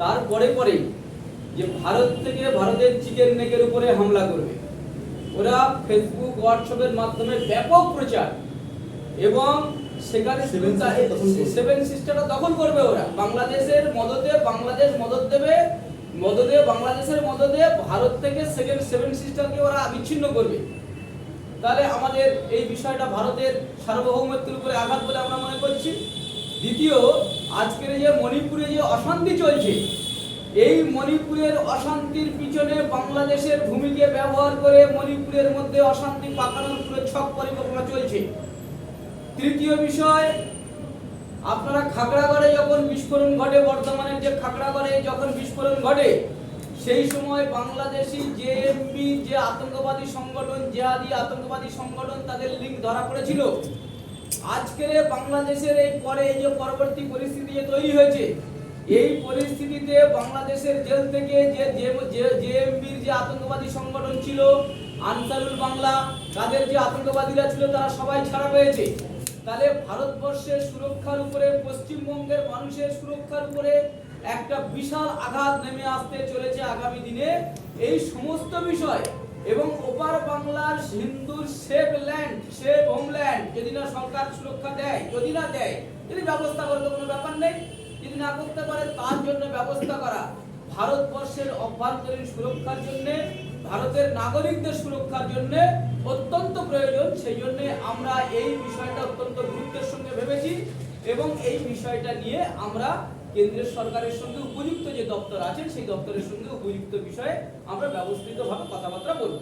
তারপরে পরে যে ভারত থেকে ভারতের চিকেন নেকের উপরে হামলা করবে, ওরা ফেসবুক হোয়াটসঅ্যাপের মাধ্যমে ব্যাপক প্রচার এবং সেখানে সেভেন সিস্টারটা দখল করবে। ওরা বাংলাদেশের মদতে, বাংলাদেশ মদত দেবে, মদতে বাংলাদেশের মদতে ভারত থেকে সেভেন সিস্টারকে ওরা বিচ্ছিন্ন করবে। তাহলে আমাদের এই বিষয়টা ভারতের সার্বভৌমত্বের উপরে আঘাত বলে আমরা মনে করছি। দ্বিতীয়, আজকের যে মণিপুরে যে অশান্তি চলছে, এই মণিপুরের অশান্তির পিছনে বাংলাদেশের ভূমিকে ব্যবহার করে মণিপুরের মধ্যে অশান্তি পাকানোর পুরো ছক পরিকল্পনা চলছে। তৃতীয় বিষয়, আপনারা খাগড়াগড়ে যখন বিস্ফোরণ ঘটে, বর্ধমানের যে খাগড়াগড়ে যখন বিস্ফোরণ ঘটে, সেই সময় বাংলাদেশি জেএমবি যে আতঙ্কবাদী সংগঠন, জিহাদি আতঙ্কবাদী সংগঠন, তাদের লিঙ্ক ধরা পড়েছিল। আজকের বাংলাদেশের এই পরে এই যে পরবর্তী পরিস্থিতি যে তৈরি হয়েছে, এই পরিস্থিতিতে বাংলাদেশের জেল থেকে যে জেএমবির যে আতঙ্কবাদী সংগঠন ছিল, আনসারুল বাংলা, তাদের যে আতঙ্কবাদীরা ছিল, তারা সবাই ছাড়া পেয়েছে। তাহলে ভারতবর্ষের সুরক্ষার উপরে, পশ্চিমবঙ্গের মানুষের সুরক্ষার উপরে একটা বিশাল আঘাত নেমে আসতে চলেছে আগামী দিনে। এই সমস্ত বিষয় এবং ওপার বাংলার হিন্দুর সেফ ল্যান্ড, সেফ হোমল্যান্ড যদি না সরকার সুরক্ষা দেয়, যদি না দেয়, যদি ব্যবস্থা করতে কোনো ব্যাপার নেই, যদি না করতে পারে তার জন্য ব্যবস্থা করা, ভারতবর্ষের অভ্যন্তরীণ সুরক্ষার জন্য, ভারতের নাগরিকদের সুরক্ষার জন্য অত্যন্ত প্রয়োজন। সেই জন্য আমরা এই বিষয়টা অত্যন্ত গুরুত্বের সঙ্গে ভেবেছি এবং এই বিষয়টা নিয়ে আমরা কেন্দ্রের সরকারের সঙ্গে উপযুক্ত যে দপ্তর আছেন সেই দপ্তরের সঙ্গে উপযুক্ত বিষয়ে আমরা ব্যবস্থিতভাবে কথাবার্তা বলবো।